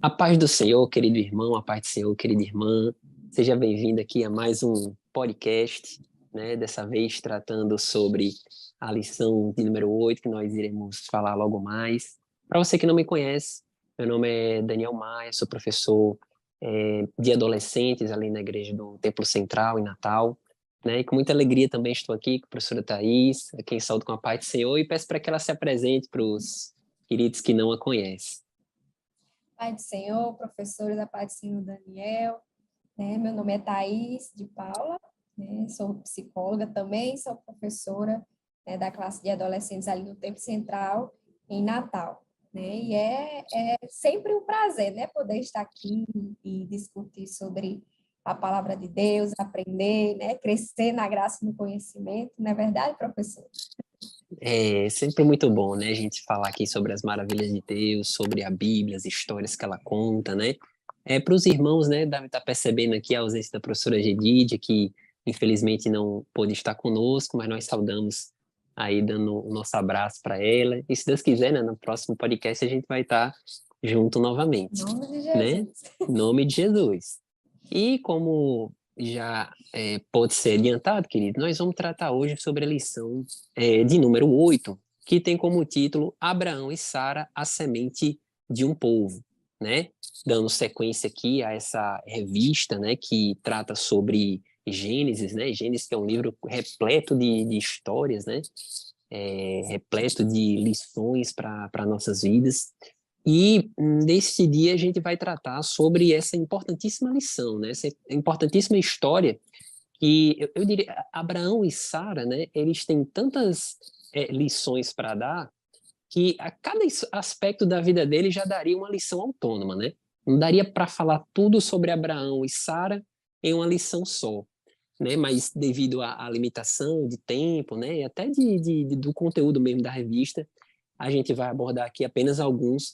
A paz do Senhor, querido irmão, a paz do Senhor, querida irmã. Seja bem-vindo aqui a mais um podcast, né? Dessa vez tratando sobre a lição de número 8, que nós iremos falar logo mais. Para você que não me conhece, meu nome é Daniel Maia, sou professor de adolescentes ali na igreja do Templo Central, em Natal, né? E com muita alegria também estou aqui com a professora Thais, a quem saúdo com a paz do Senhor, e peço para que ela se apresente para os queridos que não a conhecem. Pai do Senhor, professora da Pai do Senhor Daniel, né? Meu nome é Thaís de Paula, né? Sou psicóloga também, sou professora, né, da classe de adolescentes ali no Tempo Central, em Natal, né? E é sempre um prazer, né, poder estar aqui e discutir sobre a palavra de Deus, aprender, né, crescer na graça e no conhecimento, não é verdade, professor? É sempre muito bom, né, a gente falar aqui sobre as maravilhas de Deus, sobre a Bíblia, as histórias que ela conta, né? Para os irmãos, né, deve estar percebendo aqui a ausência da professora Gedídia, que infelizmente não pôde estar conosco, mas nós saudamos aí, dando o nosso abraço para ela. E se Deus quiser, né, no próximo podcast a gente vai estar junto Em novamente, nome de né? Jesus. Em nome de Jesus. E como já pode ser adiantado, querido, nós vamos tratar hoje sobre a lição de número 8, que tem como título Abraão e Sara, a semente de um povo, né? Dando sequência aqui a essa revista, né, que trata sobre Gênesis, né? Gênesis, que é um livro repleto de histórias, né? Repleto de lições para nossas vidas. E nesse dia a gente vai tratar sobre essa importantíssima lição, né? Essa importantíssima história que eu diria, Abraão e Sara, né? Eles têm tantas lições para dar que a cada aspecto da vida deles já daria uma lição autônoma, né? Não daria para falar tudo sobre Abraão e Sara em uma lição só, né? Mas devido à limitação de tempo, né? E até do conteúdo mesmo da revista, a gente vai abordar aqui apenas alguns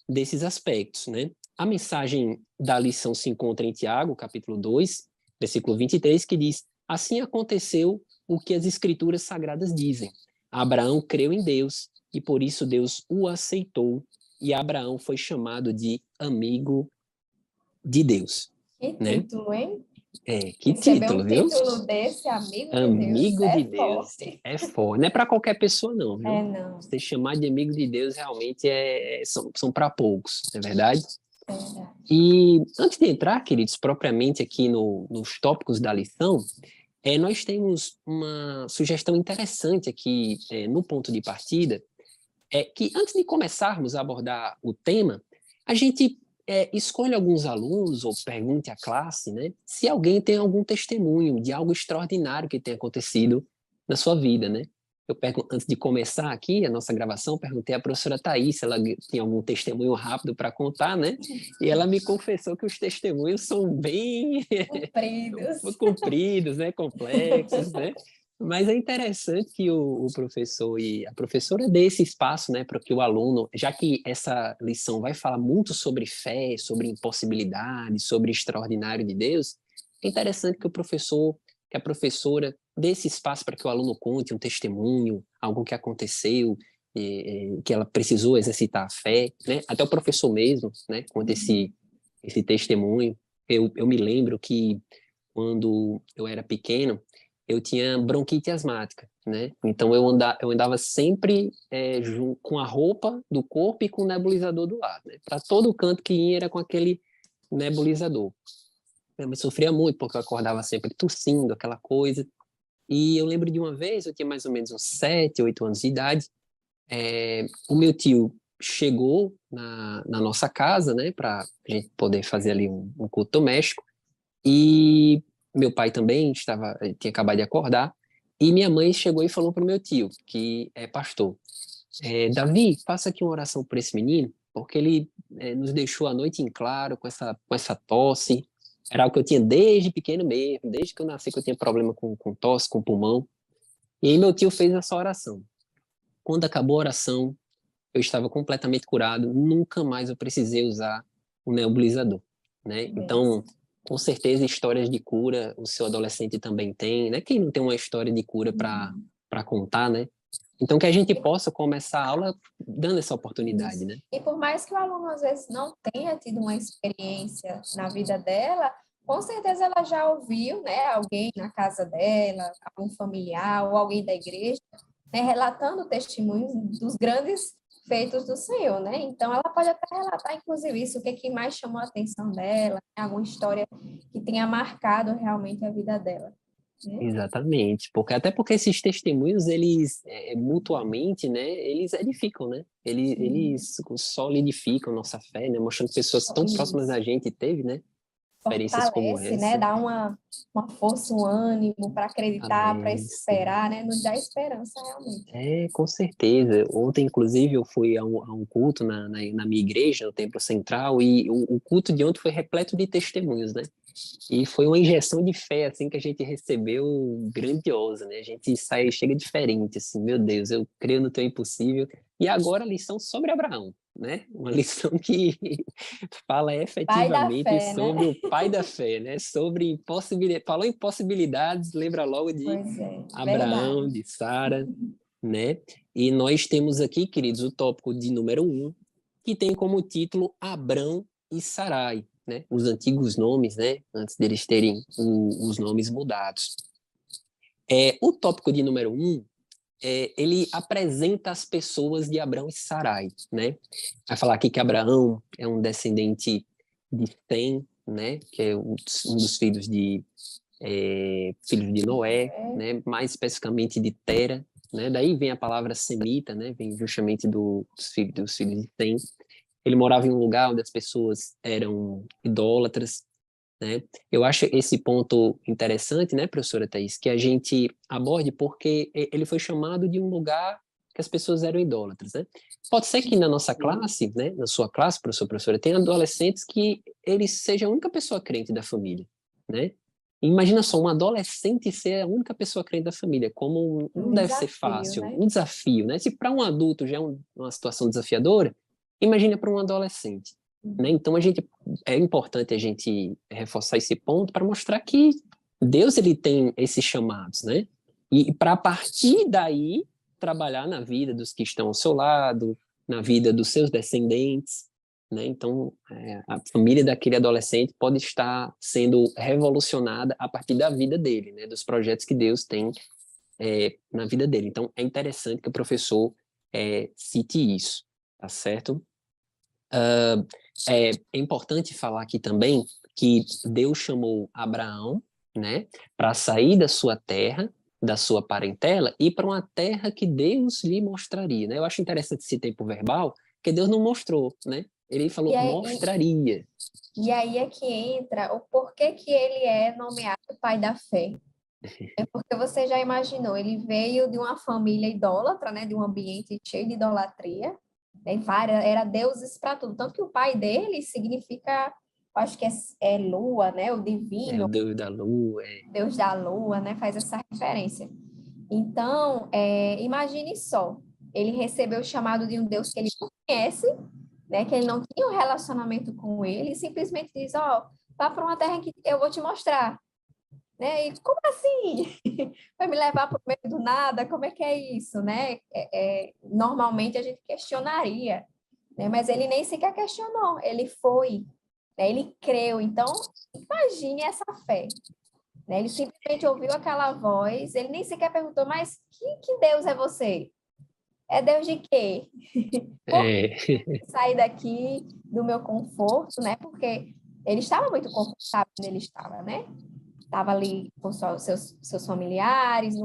desses aspectos, né? A mensagem da lição se encontra em Tiago, capítulo 2, versículo 23, que diz: Assim aconteceu o que as escrituras sagradas dizem. Abraão creu em Deus e por isso Deus o aceitou e Abraão foi chamado de amigo de Deus, Que né? título, hein? Que Receber título, um viu? título desse, amigo de Deus, Amigo é de Deus forte. é forte. Não é para qualquer pessoa, não, É, viu? não, Você chamar de amigo de Deus realmente são para poucos, não é verdade? é verdade. E antes de entrar, queridos, propriamente aqui nos tópicos da lição, nós temos uma sugestão interessante aqui no ponto de partida, que antes de começarmos a abordar o tema, a gente escolhe alguns alunos ou pergunte à classe, né, se alguém tem algum testemunho de algo extraordinário que tenha acontecido na sua vida, né? Antes de começar aqui a nossa gravação, perguntei à professora Thais se ela tinha algum testemunho rápido para contar, né? E ela me confessou que os testemunhos são bem Cumpridos. compridos, né, complexos, né? Mas é interessante que o professor e a professora dê esse espaço, né, para que o aluno, já que essa lição vai falar muito sobre fé, sobre impossibilidade, sobre extraordinário de Deus, é interessante que o professor, que a professora dê esse espaço para que o aluno conte um testemunho, algo que aconteceu, que ela precisou exercitar a fé, né? Até o professor mesmo, né, conta esse testemunho. Eu me lembro que quando eu era pequeno, eu tinha bronquite asmática, né? Então eu andava sempre com a roupa do corpo e com o nebulizador do lado, né? Para todo canto que ia era com aquele nebulizador. Eu me sofria muito porque eu acordava sempre tossindo, aquela coisa. E eu lembro de uma vez, eu tinha mais ou menos uns 7, 8 anos de idade, o meu tio chegou na nossa casa, né, para a gente poder fazer ali um culto doméstico. E meu pai também tinha acabado de acordar. E minha mãe chegou e falou para o meu tio, que é pastor: Davi, faça aqui uma oração por esse menino, porque ele nos deixou a noite em claro com essa tosse. Era algo que eu tinha desde pequeno mesmo, desde que eu nasci que eu tinha problema com tosse, com pulmão. E aí meu tio fez essa oração. Quando acabou a oração, eu estava completamente curado, nunca mais eu precisei usar o nebulizador, né? Então, Benção. com certeza, histórias de cura o seu adolescente também tem, né? Quem não tem uma história de cura para contar, né? Então, que a gente possa começar a aula dando essa oportunidade, Isso. né? E por mais que o aluno, às vezes, não tenha tido uma experiência na vida dela, com certeza ela já ouviu, né, alguém na casa dela, algum familiar ou alguém da igreja, né, relatando testemunhos dos grandes feitos do Senhor, né? Então, ela pode até relatar, inclusive, isso, o que é que mais chamou a atenção dela, alguma história que tenha marcado realmente a vida dela, né? Exatamente, porque até porque esses testemunhos, eles mutuamente, né, eles edificam, né? Sim, Eles solidificam nossa fé, né? Mostrando que pessoas tão próximas isso. da gente teve, né? Experiências como Fortalece, né? essa. Dá uma força, um ânimo para acreditar, para Amém, sim. esperar, né? Nos dá esperança realmente. Com certeza. Ontem, inclusive, eu fui a um culto na minha igreja, no Templo Central, e o culto de ontem foi repleto de testemunhos, né? E foi uma injeção de fé, assim, que a gente recebeu grandiosa, né? A gente sai, chega diferente, assim, meu Deus, eu creio no teu impossível. E agora a lição sobre Abraão, né? Uma lição que fala Pai da efetivamente fé, né? sobre o pai da fé, né? Sobre impossibilidades, falou em possibilidades, lembra logo de Pois é, Abraão, verdade. de Sara, né? E nós temos aqui, queridos, o tópico de número 1, que tem como título Abrão e Sarai, né? Os antigos nomes, né? Antes deles terem os nomes mudados. O tópico de número 1, ele apresenta as pessoas de Abrão e Sarai, né? Vai falar aqui que Abraão é um descendente de Sem, né? Que é um dos filhos de Noé, É, né? Mais especificamente de Tera, né? Daí vem a palavra semita, né? Vem justamente dos filhos de Sem. Ele morava em um lugar onde as pessoas eram idólatras, né? Eu acho esse ponto interessante, né, professora Thais, que a gente aborde porque ele foi chamado de um lugar que as pessoas eram idólatras, né? Pode ser que na nossa classe, né, na sua classe, professora, tenha adolescentes que eles sejam a única pessoa crente da família, né? Imagina só, um adolescente ser a única pessoa crente da família, como um não deve ser desafio, fácil, né? um desafio, né? Se para um adulto já é uma situação desafiadora, imagina para um adolescente, né? Então é importante a gente reforçar esse ponto para mostrar que Deus ele tem esses chamados, né? E para a partir daí trabalhar na vida dos que estão ao seu lado, na vida dos seus descendentes, né? Então a família daquele adolescente pode estar sendo revolucionada a partir da vida dele, né? Dos projetos que Deus tem na vida dele. Então é interessante que o professor cite isso, tá certo? É importante falar aqui também que Deus chamou Abraão, né, para sair da sua terra, da sua parentela, e para uma terra que Deus lhe mostraria, né? Eu acho interessante esse tempo verbal, porque Deus não mostrou, né? Ele E falou aí, mostraria. e aí é que entra o porquê que ele é nomeado pai da fé. É porque você já imaginou, ele veio de uma família idólatra, né? De um ambiente cheio de idolatria, né? Era deuses para tudo. Tanto que o pai dele significa, acho que é lua, né? O O divino, Deus da lua, Deus da lua, né? Faz essa referência. Então, imagine só, ele recebeu o chamado de um Deus que ele não conhece, né? Que ele não tinha um relacionamento com ele, e simplesmente diz, ó, vá para uma terra que eu vou te mostrar, né? E como assim? Vai me levar para o meio do nada? Como é que é isso, né? Normalmente a gente questionaria, né? Mas ele nem sequer questionou, ele foi, né? Ele creu. Então, imagine essa fé, né? Ele simplesmente ouviu aquela voz, ele nem sequer perguntou, mas que Deus é você? É Deus de quê? Por é, que sair daqui do meu conforto, né? Porque ele estava muito confortável onde ele estava, né? Estava ali com seus familiares,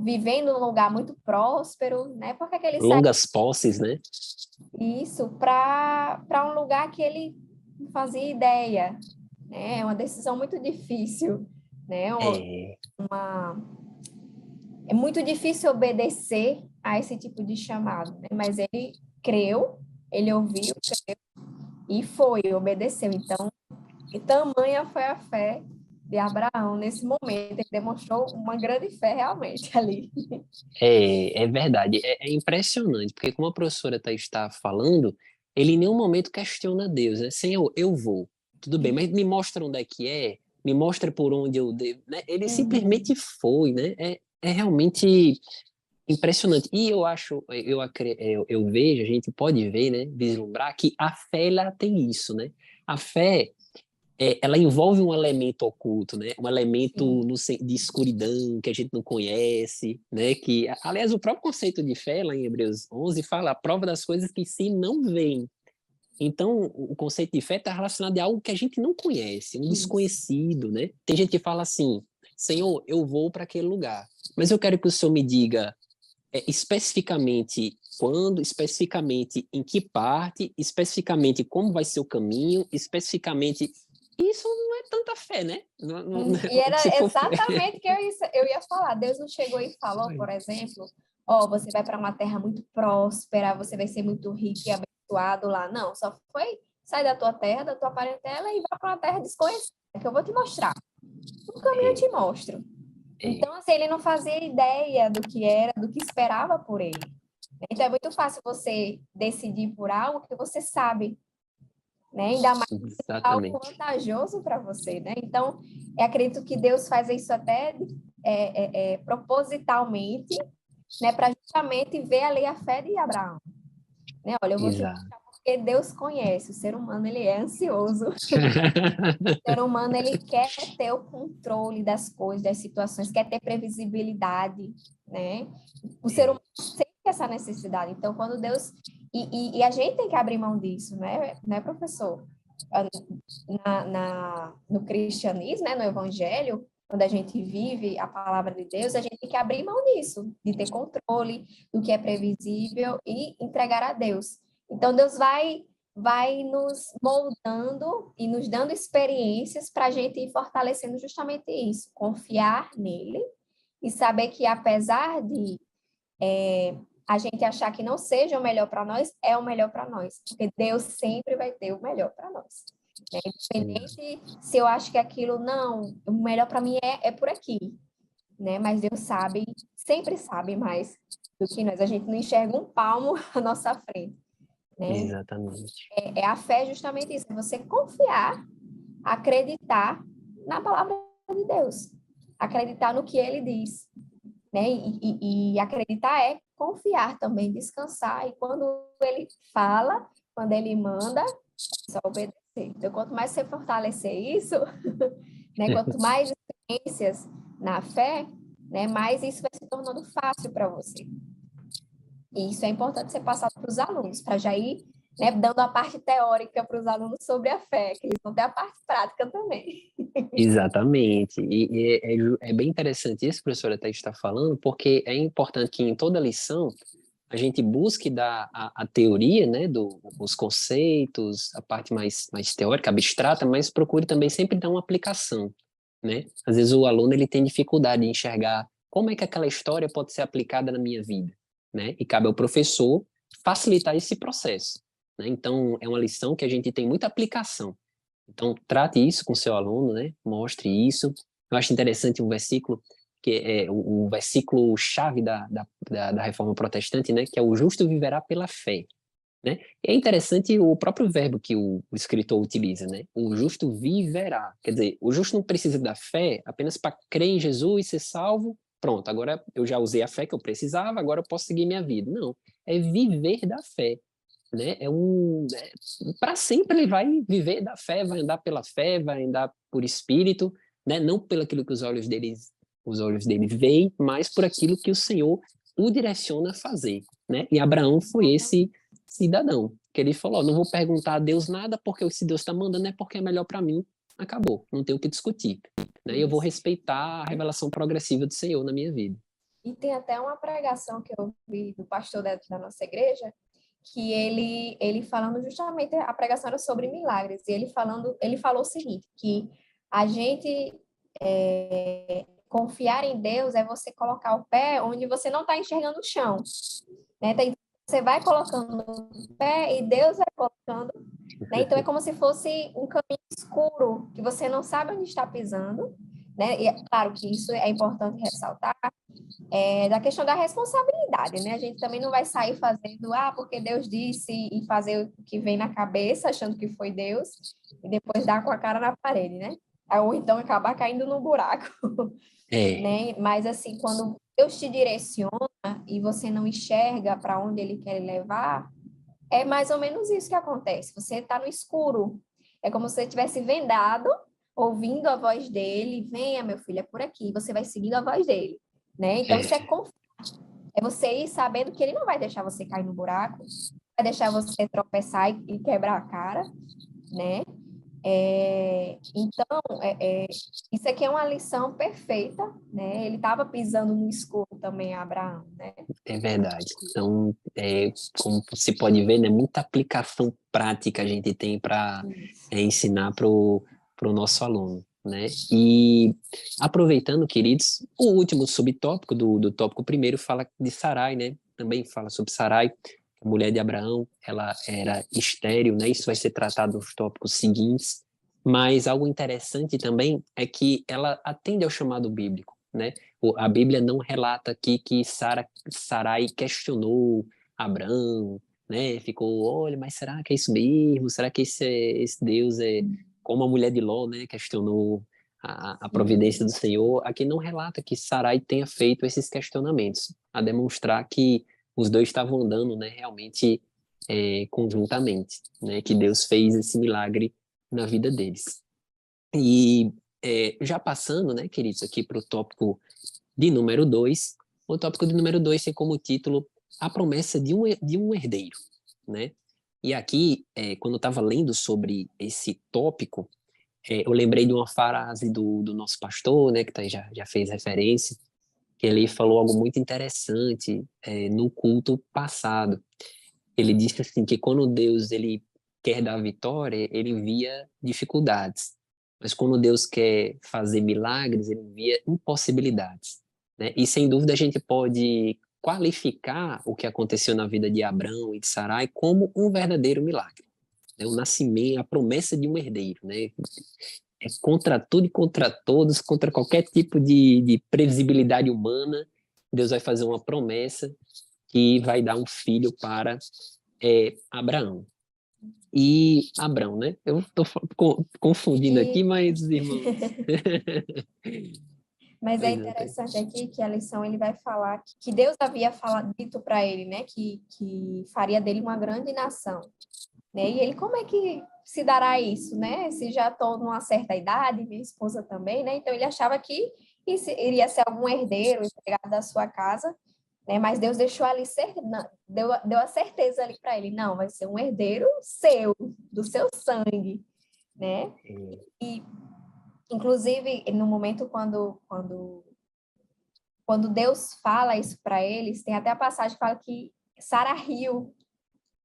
vivendo num lugar muito próspero, né? Por que que ele saiu longas posses, né? isso para um lugar que ele não fazia ideia, né? É uma decisão muito difícil, né? É, É muito difícil obedecer a esse tipo de chamado, né? Mas ele creu, ele ouviu e foi, obedeceu. Então, e tamanha foi a fé de Abraão nesse momento. Ele demonstrou uma grande fé realmente ali. é verdade, é impressionante, porque como a professora está falando, ele em nenhum momento questiona Deus, né? Senhor, eu vou, tudo bem, mas me mostra onde é que me mostra por onde eu devo, né? Ele Uhum. simplesmente foi, né? É realmente impressionante. E eu acho, eu vejo, a gente pode ver, né, vislumbrar que a fé, ela tem isso, né? A fé, ela envolve um elemento oculto, né? Um elemento Sim, de escuridão que a gente não conhece, né? Que, aliás, o próprio conceito de fé, lá em Hebreus 11, fala a prova das coisas que se não veem. Então, o conceito de fé está relacionado a algo que a gente não conhece, um isso. desconhecido, né? Tem gente que fala assim, Senhor, eu vou para aquele lugar, mas eu quero que o Senhor me diga especificamente quando, especificamente em que parte, especificamente como vai ser o caminho, especificamente... Isso não é tanta fé, né? E Se era for fé... exatamente o que eu ia falar. Deus não chegou e falou, por exemplo, ó, você vai para uma terra muito próspera, você vai ser muito rico e abençoado lá. Não, só foi sai da tua terra, da tua parentela e vai para uma terra desconhecida, que eu vou te mostrar. No caminho eu É, te mostro. é, Então, assim, ele não fazia ideia do que era, do que esperava por ele. Então, é muito fácil você decidir por algo que você sabe, né? Ainda mais algo exatamente. vantajoso para você, né? Então, eu acredito que Deus faz isso até propositalmente, né? Para justamente ver ali a fé de Abraão, né? Olha, eu vou te Exato. mostrar porque Deus conhece. O ser humano, ele é ansioso. O ser humano, ele quer ter o controle das coisas, das situações, quer ter previsibilidade, né? O ser humano sente essa necessidade. Então, quando Deus... E a gente tem que abrir mão disso, né, professor? No cristianismo, né, no evangelho, quando a gente vive a palavra de Deus, a gente tem que abrir mão disso, de ter controle do que é previsível e entregar a Deus. Então, Deus vai nos moldando e nos dando experiências para a gente ir fortalecendo justamente isso, confiar nele e saber que apesar de a gente achar que não seja o melhor para nós, é o melhor para nós, porque Deus sempre vai ter o melhor para nós. Né? Independente se eu acho que aquilo não, o melhor para mim é por aqui, né? Mas Deus sabe, sempre sabe mais do que nós. A gente não enxerga um palmo à nossa frente, né? Exatamente. É a fé justamente isso, é você confiar, acreditar na palavra de Deus, acreditar no que Ele diz, né? E acreditar é confiar também, descansar. E quando Ele fala, quando Ele manda, é só obedecer. Então, quanto mais você fortalecer isso, né? Quanto mais experiências na fé, né? Mais isso vai se tornando fácil para você. E isso é importante ser passado para os alunos, para já ir, né, dando a parte teórica para os alunos sobre a fé, que eles vão ter a parte prática também. Exatamente. É bem interessante isso, professora, até está falando, porque é importante que em toda lição a gente busque dar a teoria, né, os conceitos, a parte mais teórica, abstrata, mas procure também sempre dar uma aplicação, né? Às vezes o aluno ele tem dificuldade de enxergar como é que aquela história pode ser aplicada na minha vida, né? E cabe ao professor facilitar esse processo, né? Então, é uma lição que a gente tem muita aplicação. Então, trate isso com seu aluno, né? Mostre isso. Eu acho interessante um versículo, que é o versículo chave da Reforma Protestante, né? Que é o justo viverá pela fé, né? E é interessante o próprio verbo que o escritor utiliza, né? O justo viverá. Quer dizer, o justo não precisa da fé apenas para crer em Jesus e ser salvo. Pronto, agora eu já usei a fé que eu precisava, agora eu posso seguir minha vida. Não, é viver da fé, né? Para sempre ele vai viver da fé, vai andar pela fé, vai andar por espírito, né? Não pelo aquilo que os olhos dele veem, mas por aquilo que o Senhor o direciona a fazer, né? E Abraão foi esse cidadão que ele falou: não vou perguntar a Deus nada porque se Deus está mandando é porque é melhor para mim. Acabou, não tem o que discutir, né? Eu vou Isso. respeitar a revelação progressiva do Senhor na minha vida. E tem até uma pregação que eu vi do pastor da nossa igreja, que ele falando justamente, a pregação era sobre milagres, e ele falou o seguinte, que a gente confiar em Deus é você colocar o pé onde você não está enxergando o chão, né? Então, você vai colocando o pé e Deus vai colocando, né? Então, é como se fosse um caminho escuro, que você não sabe onde está pisando, né? E é claro que isso é importante ressaltar, da questão da responsabilidade, né? A gente também não vai sair fazendo, porque Deus disse, e fazer o que vem na cabeça, achando que foi Deus, e depois dar com a cara na parede, né? ou então acabar caindo no buraco, É, né? Mas assim, quando Deus te direciona e você não enxerga para onde Ele quer levar, é mais ou menos isso que acontece. Você está no escuro. É como se você tivesse vendado, ouvindo a voz dele. Venha, meu filho, é por aqui. Você vai seguindo a voz dele, né? Então, isso é, é você ir sabendo que ele não vai deixar você cair no buraco, vai deixar você tropeçar e quebrar a cara, né? Então, isso aqui é uma lição perfeita, né? Ele estava pisando no escuro também, Abraão, né? é verdade. Então, como você pode ver, né, muita aplicação prática a gente tem para Isso. ensinar para o nosso aluno, né? E aproveitando, queridos, o último subtópico do tópico primeiro fala de Sarai, né? Também fala sobre Sarai, a mulher de Abraão, ela era estéril, né? Isso vai ser tratado nos tópicos seguintes. Mas algo interessante também é que ela atende ao chamado bíblico, né? A Bíblia não relata aqui que Sarai questionou Abraão, né? Ficou, olha, mas será que é isso mesmo? Será que esse Deus é como a mulher de Ló, né? Questionou a providência do Senhor. Aqui não relata que Sarai tenha feito esses questionamentos, a demonstrar que os dois estavam andando, né? Realmente conjuntamente, né? Que Deus fez esse milagre na vida deles. E já passando, né, queridos, aqui para o tópico de número 2, o tópico de número 2 tem como título A Promessa de um Herdeiro, né? E aqui, quando eu estava lendo sobre esse tópico, eu lembrei de uma frase do nosso pastor, né, que já fez referência, que ele falou algo muito interessante no culto passado. Ele disse assim que quando Deus ele quer dar vitória, ele envia dificuldades. Mas quando Deus quer fazer milagres, ele envia impossibilidades, né? E sem dúvida a gente pode qualificar o que aconteceu na vida de Abraão e de Sarai como um verdadeiro milagre, né? O nascimento, a promessa de um herdeiro, né? É contra tudo e contra todos, contra qualquer tipo de previsibilidade humana. Deus vai fazer uma promessa que vai dar um filho para Abraão. E Abrão, né? Eu estou confundindo aqui, E, mas, irmãos. mas é Pois é, interessante aqui que a lição ele vai falar que Deus havia falado, dito para ele, né, que faria dele uma grande nação, né? E ele, como é que se dará isso, né? Se já estou numa certa idade, minha esposa também, né? Então ele achava que iria ser algum herdeiro, empregado da sua casa, né? Mas Deus deixou ali, deu a certeza ali para ele, não, vai ser um herdeiro seu, do seu sangue, né? E, inclusive, no momento quando Deus fala isso para eles, tem até a passagem que fala que Sara riu,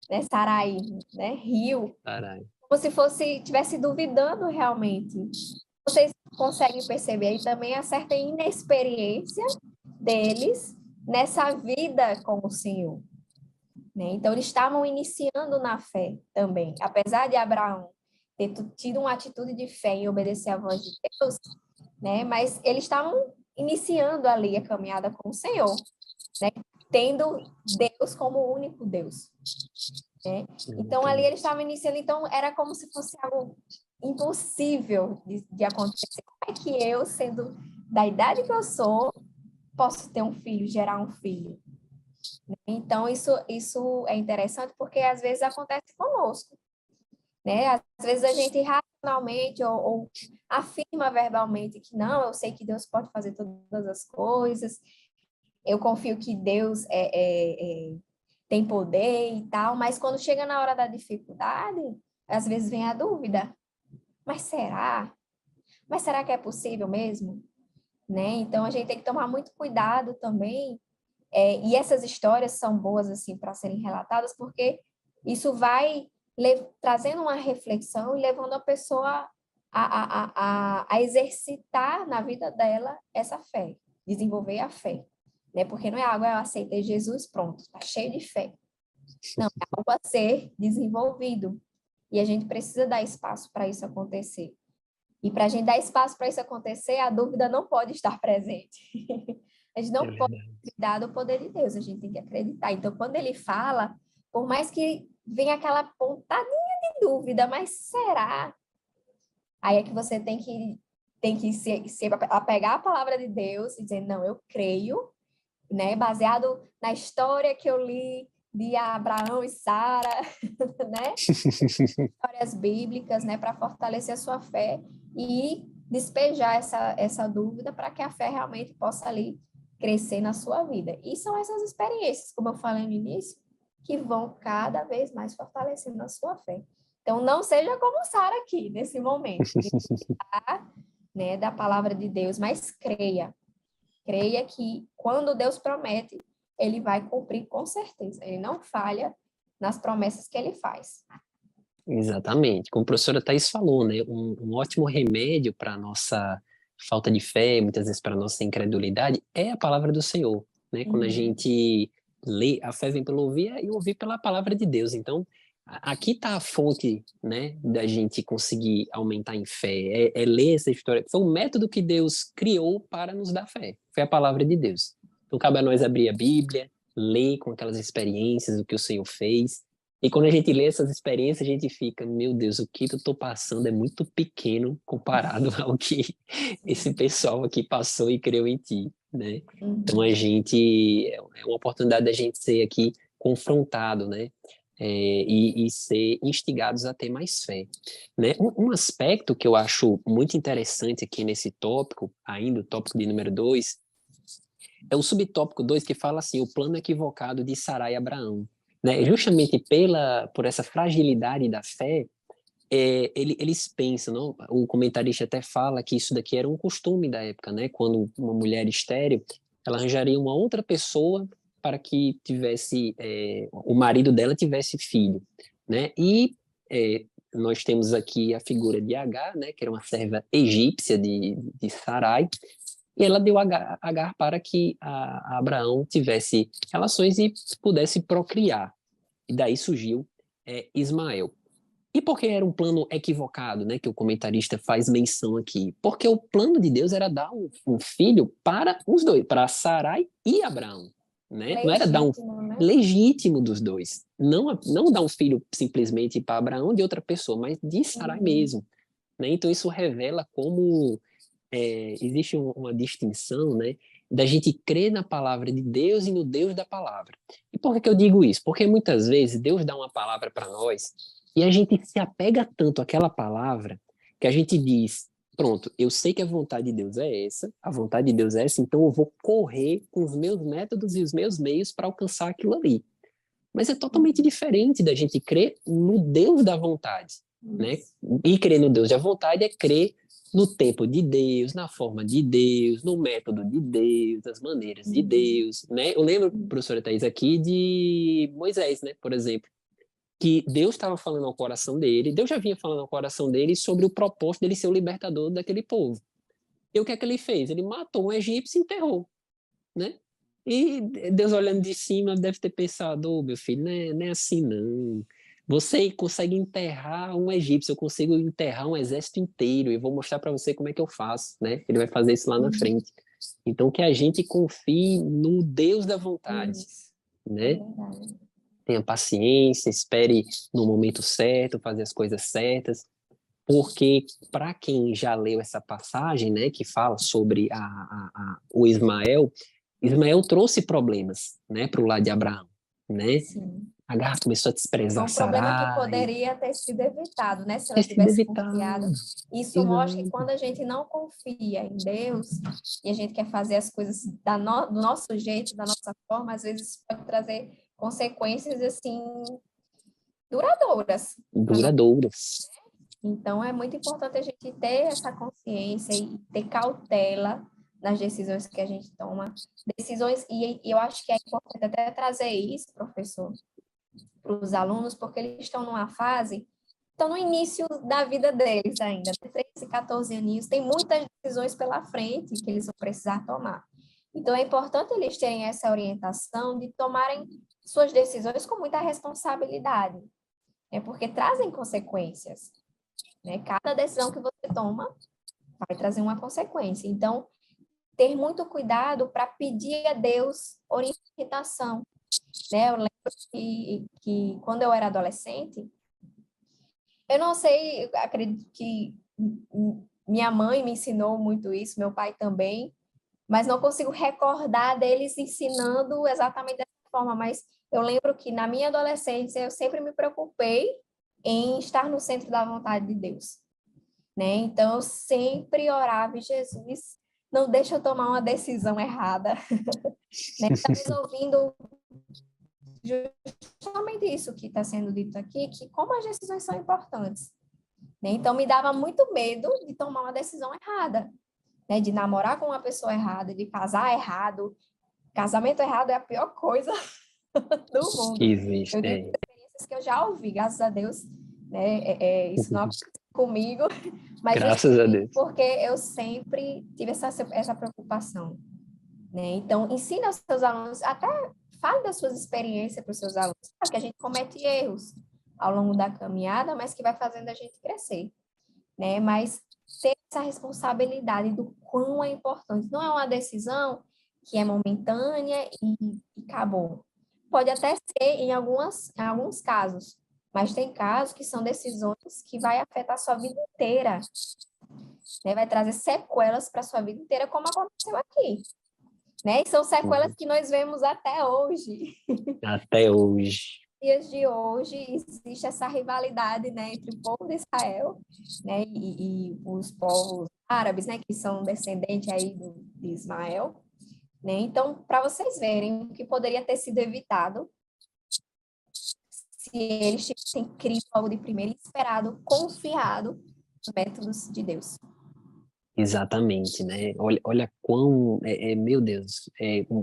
né? Sarai, né? Riu, caralho. como se fosse, tivesse duvidando realmente. Vocês conseguem perceber aí também a certa inexperiência deles nessa vida com o Senhor, né? Então, eles estavam iniciando na fé também. Apesar de Abraão ter tido uma atitude de fé em obedecer à voz de Deus, né? Mas eles estavam iniciando ali a caminhada com o Senhor, né? Tendo Deus como o único Deus, né? Então, ali eles estavam iniciando, então era como se fosse algo impossível de acontecer. Como é que eu, sendo da idade que eu sou, posso ter um filho, gerar um filho? Então, isso é interessante porque às vezes acontece conosco, né? Às vezes a gente racionalmente ou afirma verbalmente que não, eu sei que Deus pode fazer todas as coisas, eu confio que Deus tem poder e tal, mas quando chega na hora da dificuldade, às vezes vem a dúvida, mas será? Mas será que é possível mesmo? Né? Então a gente tem que tomar muito cuidado também, e essas histórias são boas assim para serem relatadas, porque isso vai trazendo uma reflexão e levando a pessoa a exercitar na vida dela essa fé, desenvolver a fé, né? Porque não é algo, eu aceitei Jesus, pronto, está cheio de fé. Não, é algo a ser desenvolvido. E a gente precisa dar espaço para isso acontecer. E para a gente dar espaço para isso acontecer, a dúvida não pode estar presente. A gente É não pode verdade. duvidar do poder de Deus, a gente tem que acreditar. Então, quando ele fala, por mais que venha aquela pontadinha de dúvida, mas será? Aí é que você tem que tem que se apegar à palavra de Deus e dizer, não, eu creio, né? Baseado na história que eu li de Abraão e Sara, né? Histórias bíblicas, né? Para fortalecer a sua fé e despejar essa dúvida para que a fé realmente possa ali crescer na sua vida. E são essas experiências, como eu falei no início, que vão cada vez mais fortalecendo a sua fé. Então, não seja como Sara aqui, nesse momento, né, da palavra de Deus, mas creia. Creia que quando Deus promete, ele vai cumprir com certeza. Ele não falha nas promessas que ele faz. Exatamente. Como a professora Thais falou, né? Um ótimo remédio para a nossa falta de fé, muitas vezes para a nossa incredulidade, é a palavra do Senhor, né? Quando a gente lê, a fé vem pelo ouvir e ouvir pela palavra de Deus. Então, aqui está a fonte, né, da gente conseguir aumentar em fé, é ler essa história. Foi um método que Deus criou para nos dar fé. Foi a palavra de Deus. Então, cabe a nós abrir a Bíblia, ler com aquelas experiências, o que o Senhor fez, e quando a gente lê essas experiências, a gente fica, meu Deus, o que eu estou passando é muito pequeno comparado ao que esse pessoal aqui passou e creu em ti, né? Então a gente, é uma oportunidade da gente ser aqui confrontado, né? E ser instigados a ter mais fé, né? Um aspecto que eu acho muito interessante aqui nesse tópico, ainda o tópico de número 2, é o subtópico 2 que fala assim, o plano equivocado de Sarai e Abraão, né? Justamente por essa fragilidade da fé, eles pensam, não? O comentarista até fala que isso daqui era um costume da época, né? Quando uma mulher estéril, ela arranjaria uma outra pessoa para que o marido dela tivesse filho, né? E nós temos aqui a figura de Agar, né? Que era uma serva egípcia de Sarai, e ela deu Agar para que a Abraão tivesse relações e pudesse procriar. E daí surgiu Ismael. E por que era um plano equivocado, né, que o comentarista faz menção aqui? Porque o plano de Deus era dar um filho para os dois, para Sarai e Abraão, né? Não era dar um Legítimo, né? legítimo dos dois. Não dar um filho simplesmente para Abraão de outra pessoa, mas de Sarai mesmo, né? Então isso revela como existe uma distinção, né, da gente crer na palavra de Deus e no Deus da palavra. E por que eu digo isso? Porque muitas vezes Deus dá uma palavra para nós e a gente se apega tanto àquela palavra que a gente diz, pronto, eu sei que a vontade de Deus é essa, a vontade de Deus é essa, então eu vou correr com os meus métodos e os meus meios para alcançar aquilo ali. Mas é totalmente diferente da gente crer no Deus da vontade, né? E crer no Deus da vontade é crer no tempo de Deus, na forma de Deus, no método de Deus, nas maneiras de Deus, né? Eu lembro, professora Thais, aqui de Moisés, né, por exemplo, que Deus estava falando ao coração dele, Deus já vinha falando ao coração dele sobre o propósito dele ser o libertador daquele povo. E o que é que ele fez? Ele matou um egípcio e enterrou, né? E Deus olhando de cima deve ter pensado, oh, meu filho, não é assim não. Você consegue enterrar um egípcio, eu consigo enterrar um exército inteiro e vou mostrar para você como é que eu faço, né? Ele vai fazer isso lá na frente. Então que a gente confie no Deus da vontade, né? Tenha paciência, espere no momento certo, fazer as coisas certas, porque para quem já leu essa passagem, né, que fala sobre o Ismael trouxe problemas, né, para o lado de Abraão, né? Sim. Agar começou a desprezar Um problema que Sarai, poderia ter sido evitado, né? Se ela ter sido tivesse evitado. confiado. Isso mostra que Exato. quando a gente não confia em Deus e a gente quer fazer as coisas do nosso jeito, da nossa forma, às vezes pode trazer consequências assim duradouras. Duradouras. Então é muito importante a gente ter essa consciência e ter cautela nas decisões que a gente toma. Decisões, e eu acho que é importante até trazer isso, professor, para os alunos, porque eles estão numa fase, estão no início da vida deles ainda, 13, 14 aninhos, tem muitas decisões pela frente que eles vão precisar tomar. Então, é importante eles terem essa orientação de tomarem suas decisões com muita responsabilidade, né? Porque trazem consequências, né? Cada decisão que você toma vai trazer uma consequência. Então, ter muito cuidado para pedir a Deus orientação, né? Eu lembro que quando eu era adolescente, eu não sei, acredito que minha mãe me ensinou muito isso, meu pai também, mas não consigo recordar deles ensinando exatamente dessa forma, mas eu lembro que na minha adolescência eu sempre me preocupei em estar no centro da vontade de Deus, né? Então eu sempre orava, Jesus, não deixa eu tomar uma decisão errada, né? Talvez ouvindo justamente isso que está sendo dito aqui, que como as decisões são importantes, né? Então me dava muito medo de tomar uma decisão errada, né? De namorar com uma pessoa errada, de casar errado. Casamento errado é a pior coisa do Que mundo. existe, Eu digo experiências que eu já ouvi, graças a Deus, né? Isso não aconteceu comigo, mas Graças a justamente Deus. porque eu sempre tive essa preocupação, né? Então, ensina aos seus alunos, até fale das suas experiências para os seus alunos, claro que a gente comete erros ao longo da caminhada, mas que vai fazendo a gente crescer, né? Mas ter essa responsabilidade do quão é importante. Não é uma decisão que é momentânea e acabou. Pode até ser em alguns casos, mas tem casos que são decisões que vai afetar a sua vida inteira, né? Vai trazer sequelas para a sua vida inteira, como aconteceu aqui, né? E são sequelas que nós vemos até hoje. Até hoje. Dias de hoje existe essa rivalidade, né, entre o povo de Israel, né, e os povos árabes, né, que são descendentes aí de Ismael, né? Então, para vocês verem o que poderia ter sido evitado se eles tivessem crido algo de primeiro e esperado, confiado nos métodos de Deus. Exatamente, né? Olha quão, meu Deus,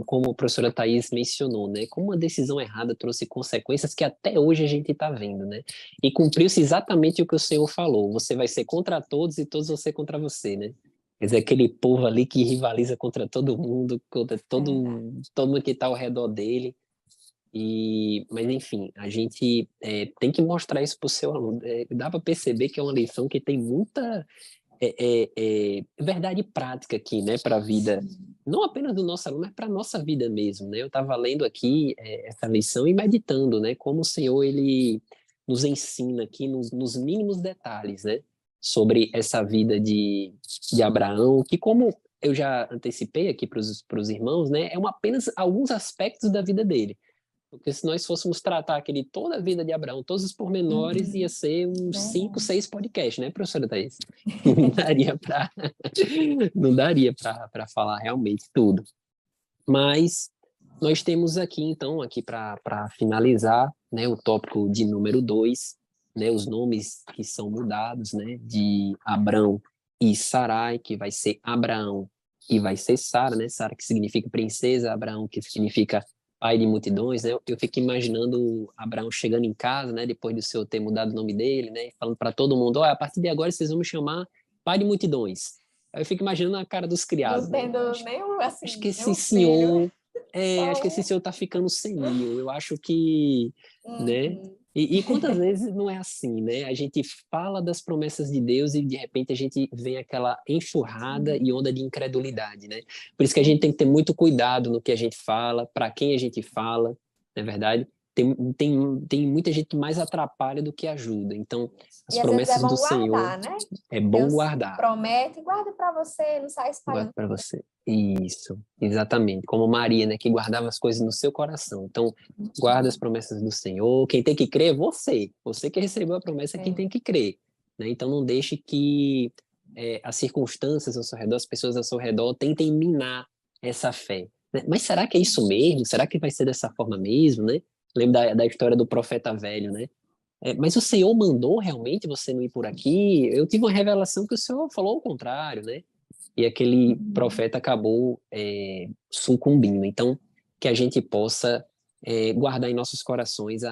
como a professora Thais mencionou, né? Como uma decisão errada trouxe consequências que até hoje a gente está vendo, né? E cumpriu-se exatamente o que o Senhor falou: você vai ser contra todos e todos vão ser contra você, né? Quer dizer, aquele povo ali que rivaliza contra todo mundo, contra todo mundo que está ao redor dele. Mas enfim, a gente tem que mostrar isso para o seu aluno. Dá para perceber que é uma lição que tem muita verdade prática aqui, né, para a vida, não apenas do nosso aluno, mas para a nossa vida mesmo, né? Eu estava lendo aqui essa lição e meditando, né, como o Senhor, ele nos ensina aqui nos mínimos detalhes, né, sobre essa vida de Abraão, que como eu já antecipei aqui para os irmãos, né, apenas alguns aspectos da vida dele. Porque se nós fôssemos tratar aquele toda a vida de Abraão, todos os pormenores, ia ser uns 5, 6 podcasts, né, professora Thaís? Não daria para não daria para falar realmente tudo. Mas nós temos aqui, então, aqui para finalizar, né, o tópico de número 2, né, os nomes que são mudados, né, de Abrão e Sarai, que vai ser Abraão e vai ser Sara, né, Sara que significa princesa, Abraão que significa pai de multidões, né, eu fico imaginando Abraão chegando em casa, né, depois do Senhor ter mudado o nome dele, né, falando para todo mundo, olha, a partir de agora vocês vão me chamar pai de multidões. Aí eu fico imaginando a cara dos criados, Não né? tendo nenhum, Acho que assim, esse nenhum filho, senhor, acho só que esse senhor tá ficando senil. Eu acho que, né? um. E quantas vezes não é assim, né? A gente fala das promessas de Deus e de repente a gente vem aquela enxurrada e onda de incredulidade, né? Por isso que a gente tem que ter muito cuidado no que a gente fala, para quem a gente fala, não é verdade? Tem muita gente que mais atrapalha do que ajuda. Então, as E às vezes é promessas do bom Senhor guardar, né? é bom Deus guardar. promete, guarda para você, não sai espalhando. Guarda para você. Isso, exatamente. Como Maria, né, que guardava as coisas no seu coração. Então, guarda as promessas do Senhor. Quem tem que crer é você. Você que recebeu a promessa é quem tem que crer. Né? Então, não deixe que as circunstâncias ao seu redor, as pessoas ao seu redor, tentem minar essa fé. Né? Mas será que é isso mesmo? Será que vai ser dessa forma mesmo, né? Lembro da história do profeta velho, né? Mas o Senhor mandou realmente você não ir por aqui? Eu tive uma revelação que o Senhor falou o contrário, né? E aquele profeta acabou sucumbindo. Então, que a gente possa guardar em nossos corações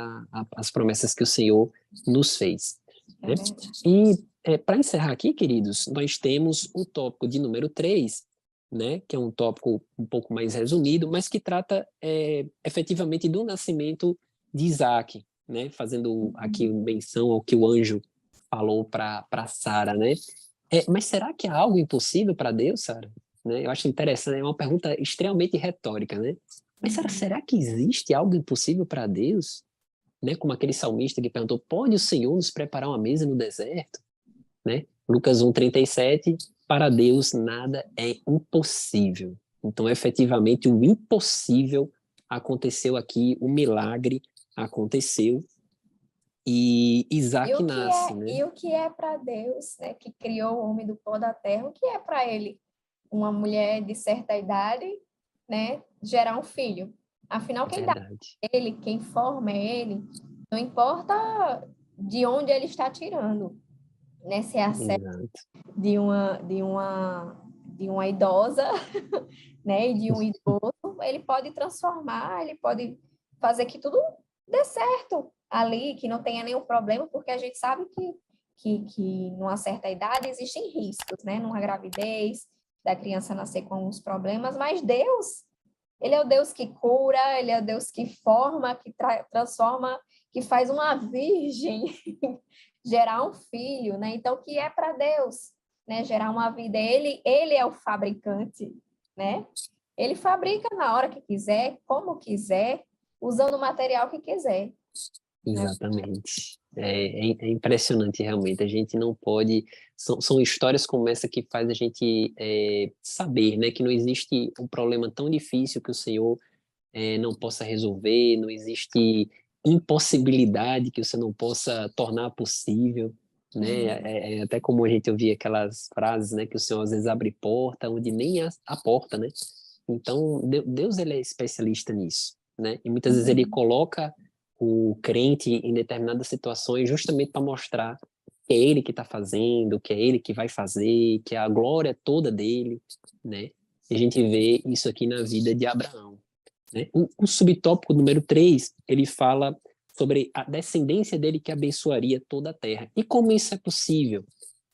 as promessas que o Senhor nos fez. Né? E para encerrar aqui, queridos, nós temos o tópico de número 3, né, que é um tópico um pouco mais resumido, mas que trata efetivamente do nascimento de Isaac, né, fazendo aqui menção ao que o anjo falou para Sara, né? Mas será que há algo impossível para Deus, Sara? Né? Eu acho interessante, é uma pergunta extremamente retórica, né? Mas será que existe algo impossível para Deus? Né? Como aquele salmista que perguntou, pode o Senhor nos preparar uma mesa no deserto? Né? Lucas 1:37, para Deus nada é impossível. Então, efetivamente, o impossível aconteceu aqui, o milagre aconteceu, e Isaac nasce, né? E o que é para Deus, né, que criou o homem do pó da terra, o que é para ele, uma mulher de certa idade, né, gerar um filho? Afinal, É quem dá verdade. ele, quem forma é ele, não importa de onde ele está tirando, né, se é a Exato. de uma idosa, né, e de um idoso, ele pode transformar, ele pode fazer que tudo dê certo ali, que não tenha nenhum problema, porque a gente sabe que numa certa idade existem riscos, né, numa gravidez, da criança nascer com alguns problemas, mas Deus, ele é o Deus que cura, ele é o Deus que forma, que transforma, que faz uma virgem gerar um filho, né? Então, o que é para Deus, né? Gerar uma vida. Ele é o fabricante, né? Ele fabrica na hora que quiser, como quiser, usando o material que quiser, né? Exatamente. É impressionante, realmente. A gente não pode. São histórias como essa que faz a gente saber, né, que não existe um problema tão difícil que o Senhor não possa resolver, não existe impossibilidade que você não possa tornar possível, né? É até como a gente ouvia aquelas frases, né, que o Senhor às vezes abre porta onde nem há porta, né? Então, Deus, ele é especialista nisso, né? E muitas vezes ele Uhum. coloca o crente em determinadas situações justamente para mostrar que é ele que está fazendo, que é ele que vai fazer, que a glória é toda dele, né? E a gente vê isso aqui na vida de Abraão, né? O subtópico número 3 ele fala sobre a descendência dele que abençoaria toda a terra. E como isso é possível?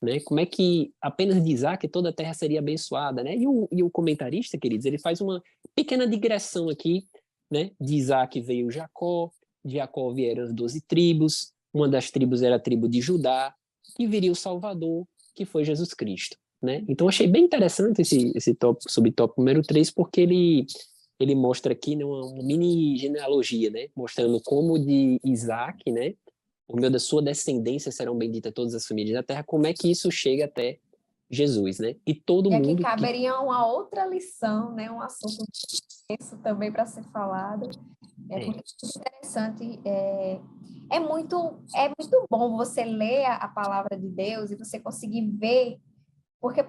Né? Como é que apenas de Isaac toda a terra seria abençoada, né? E o comentarista, queridos, ele faz uma pequena digressão aqui, né? De Isaac veio Jacó, de Jacó vieram as 12 tribos, uma das tribos era a tribo de Judá, e viria o Salvador, que foi Jesus Cristo, né? Então achei bem interessante esse subtópico número 3 porque ele mostra aqui, né, uma mini genealogia, né? Mostrando como de Isaac, né? Por meio da sua descendência serão benditas todas as famílias da terra. Como é que isso chega até Jesus, né? E todo E aqui mundo que... caberia uma outra lição, né? Um assunto denso também para ser falado. Porque é interessante, é muito bom você ler a palavra de Deus e você conseguir ver, porque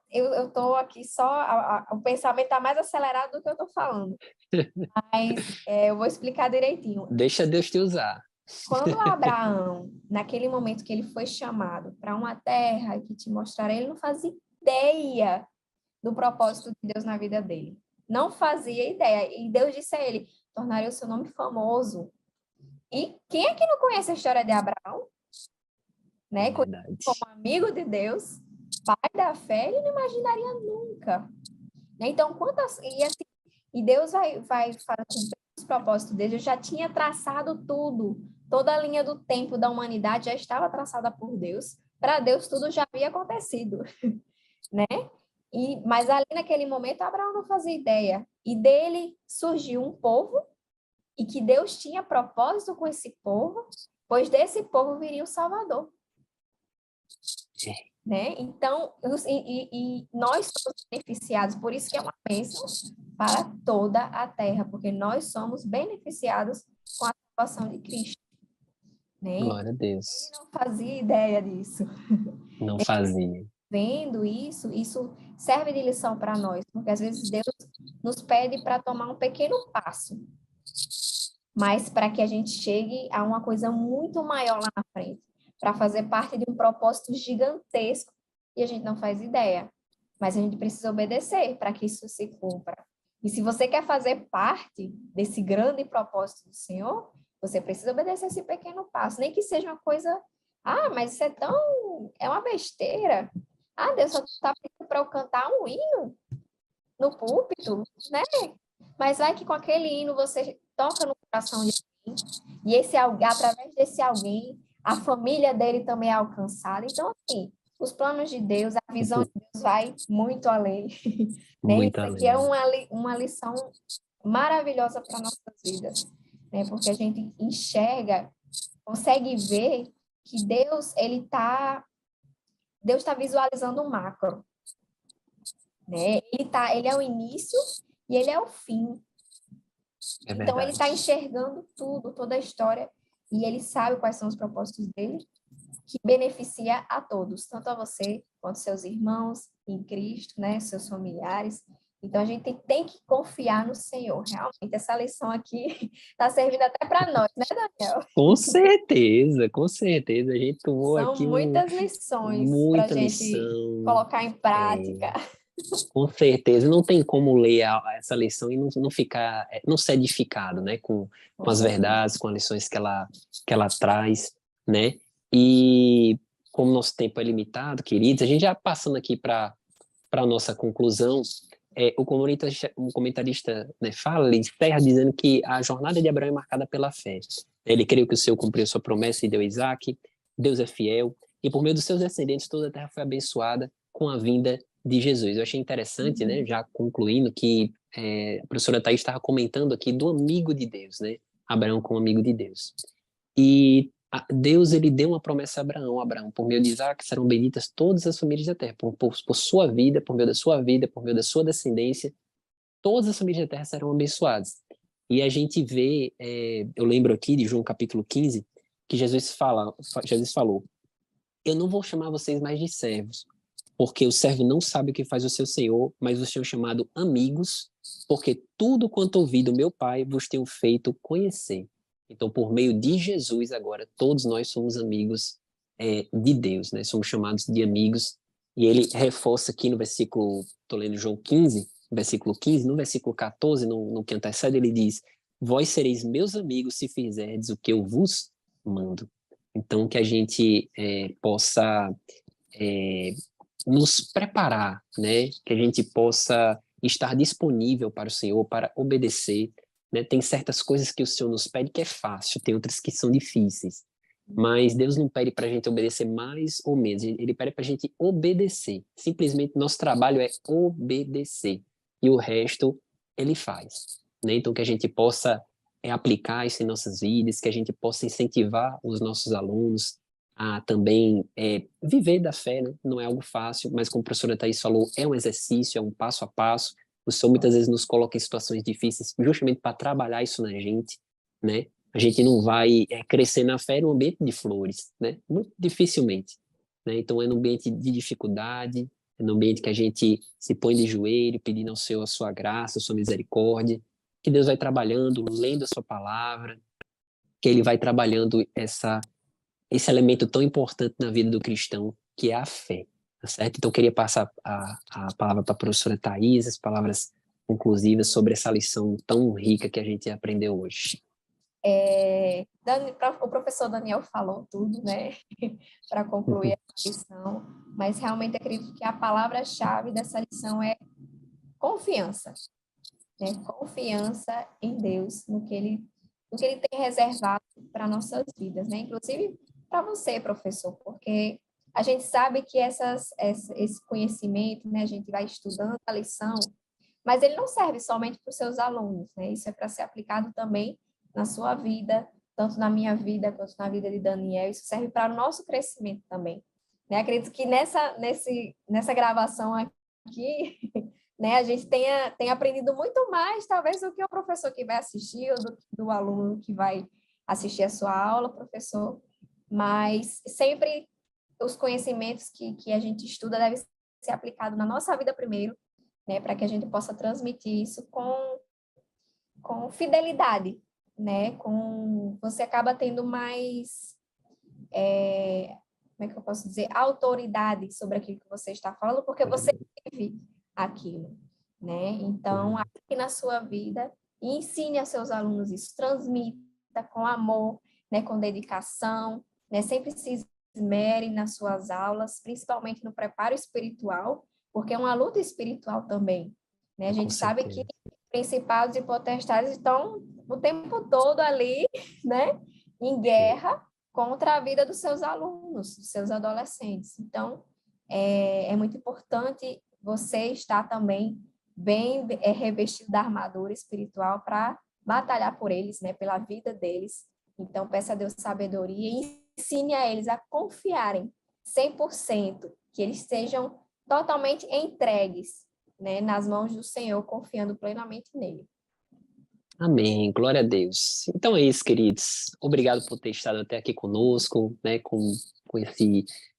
eu estou aqui só, o pensamento está mais acelerado do que eu estou falando, mas eu vou explicar direitinho. Deixa Deus te usar. Quando Abraão, naquele momento que ele foi chamado para uma terra que te mostrará, ele não fazia ideia do propósito de Deus na vida dele. Não fazia ideia. E Deus disse a ele: tornarei o seu nome famoso. E quem é que não conhece a história de Abraão, É né? Como verdade. amigo de Deus, pai da fé, ele não imaginaria nunca. Né? Então, e Deus vai cumprir os propósitos dele. Eu já tinha traçado tudo. Toda a linha do tempo da humanidade já estava traçada por Deus. Para Deus, tudo já havia acontecido, né? Mas ali naquele momento, Abraão não fazia ideia. E dele surgiu um povo e que Deus tinha propósito com esse povo, pois desse povo viria o Salvador, É, né? Então, nós somos beneficiados, por isso que é uma bênção para toda a terra, porque nós somos beneficiados com a salvação de Cristo, né? Então, glória a ele Deus. não fazia ideia disso. Não fazia. Vendo isso serve de lição para nós, porque às vezes Deus nos pede para tomar um pequeno passo, mas para que a gente chegue a uma coisa muito maior lá na frente, para fazer parte de um propósito gigantesco e a gente não faz ideia. Mas a gente precisa obedecer para que isso se cumpra. E se você quer fazer parte desse grande propósito do Senhor, você precisa obedecer esse pequeno passo, nem que seja uma coisa, mas isso é uma besteira. Deus só está pedindo para eu cantar um hino no púlpito, né? Mas vai que com aquele hino você toca no coração de alguém, e esse alguém, através desse alguém, a família dele também é alcançada. Então, assim, os planos de Deus, a visão de Deus vai muito além. Né? Muito Isso aqui é além. uma lição maravilhosa para nossas vidas, né? Porque a gente enxerga, consegue ver que Deus, ele está Deus está visualizando o macro, né? Ele é o início e ele é o fim. É Então, ele verdade. está enxergando tudo, toda a história, e ele sabe quais são os propósitos dele, que beneficia a todos, tanto a você quanto seus irmãos em Cristo, né? Seus familiares. Então, a gente tem que confiar no Senhor. Realmente, essa lição aqui está servindo até para nós, né, Daniel? Com certeza, com certeza. A gente tomou São aqui muitas lições para a muita gente lição. colocar em É, prática. com certeza. Não tem como ler essa lição e não ficar, não ser edificado, né? Com Com as certeza. verdades, com as lições que ela traz, né? E como nosso tempo é limitado, queridos, a gente já passando aqui para a nossa conclusão, o comentarista, né, fala, ele encerra dizendo que a jornada de Abraão é marcada pela fé. Ele creu que o Senhor cumpriu sua promessa e deu Isaac, Deus é fiel, e por meio dos seus descendentes toda a terra foi abençoada com a vinda de Jesus. Eu achei interessante, né, já concluindo, que a professora Thaís estava comentando aqui do amigo de Deus, né, Abraão como amigo de Deus. E Deus, ele deu uma promessa a Abraão. Abraão, por meio de Isaac, serão benditas todas as famílias da terra. Por sua vida, por meio da sua vida, por meio da sua descendência, todas as famílias da terra serão abençoadas. E a gente vê, eu lembro aqui de João capítulo 15, que Jesus falou, eu não vou chamar vocês mais de servos, porque o servo não sabe o que faz o seu senhor, mas os tenho chamado amigos, porque tudo quanto ouvi do meu Pai vos tenho feito conhecer. Então, por meio de Jesus, agora, todos nós somos amigos de Deus, né? Somos chamados de amigos. E ele reforça aqui no versículo, estou lendo João 15, versículo 15, no versículo 14, no que antecede, ele diz, vós sereis meus amigos se fizerdes o que eu vos mando. Então, que a gente possa é, nos preparar, né? Que a gente possa estar disponível para o Senhor, para obedecer, né? Tem certas coisas que o Senhor nos pede que é fácil, tem outras que são difíceis. Mas Deus não pede para a gente obedecer mais ou menos, Ele pede para a gente obedecer. Simplesmente nosso trabalho é obedecer. E o resto Ele faz. Né? Então, que a gente possa aplicar isso em nossas vidas, que a gente possa incentivar os nossos alunos, a também viver da fé, né? Não é algo fácil, mas como a professora Thaís falou, é um exercício, é um passo a passo. O Senhor muitas vezes nos coloca em situações difíceis justamente para trabalhar isso na gente, né? A gente não vai crescer na fé num ambiente de flores, né? Muito dificilmente, né? Então é num ambiente de dificuldade, é num ambiente que a gente se põe de joelho, pedindo ao Senhor a sua graça, a sua misericórdia, que Deus vai trabalhando, lendo a sua palavra, que Ele vai trabalhando esse elemento tão importante na vida do cristão, que é a fé, tá certo? Então, eu queria passar a palavra para a professora Thais, as palavras conclusivas sobre essa lição tão rica que a gente aprendeu hoje. O professor Daniel falou tudo, né, para concluir essa lição, mas realmente acredito que a palavra-chave dessa lição é confiança, né? Confiança em Deus, no que Ele tem reservado para nossas vidas, né? Inclusive para você, professor, porque a gente sabe que esse conhecimento, né, a gente vai estudando a lição, mas ele não serve somente para os seus alunos, né? Isso é para ser aplicado também na sua vida, tanto na minha vida quanto na vida de Daniel. Isso serve para o nosso crescimento também. Né? Acredito que nessa gravação aqui, né, a gente tenha aprendido muito mais, talvez, do que o professor que vai assistir, ou do aluno que vai assistir a sua aula, professor. Mas sempre os conhecimentos que a gente estuda devem ser aplicados na nossa vida primeiro, né, para que a gente possa transmitir isso com fidelidade, né, você acaba tendo mais, como é que eu posso dizer, autoridade sobre aquilo que você está falando, porque você vive aquilo, né, então, aqui na sua vida, ensine a seus alunos isso, transmita com amor, né, com dedicação, né, sempre se esmere nas suas aulas, principalmente no preparo espiritual, porque é uma luta espiritual também, né? A gente sabe que principados e potestades estão o tempo todo ali, né, em guerra contra a vida dos seus alunos, dos seus adolescentes. Então, é muito importante você estar também bem revestido da armadura espiritual para batalhar por eles, né, pela vida deles. Então, peça a Deus sabedoria e ensine a eles a confiarem 100% que eles sejam totalmente entregues, né, nas mãos do Senhor, confiando plenamente nele. Amém, glória a Deus. Então é isso, queridos. Obrigado por ter estado até aqui conosco, né, com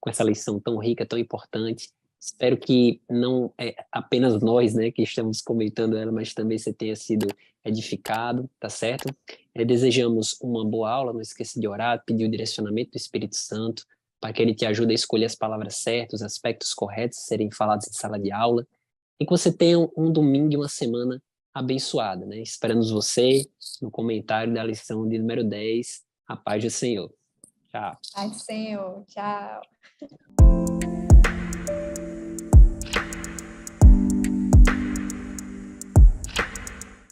essa lição tão rica, tão importante. Espero que não é apenas nós, né, que estamos comentando ela, mas também você tenha sido edificado, tá certo? Desejamos uma boa aula, não esqueça de orar, pedir o direcionamento do Espírito Santo, para que ele te ajude a escolher as palavras certas, os aspectos corretos a serem falados em sala de aula, e que você tenha um domingo e uma semana abençoada, né? Esperamos você no comentário da lição de número 10. A paz do Senhor. Tchau. Paz do Senhor. Tchau.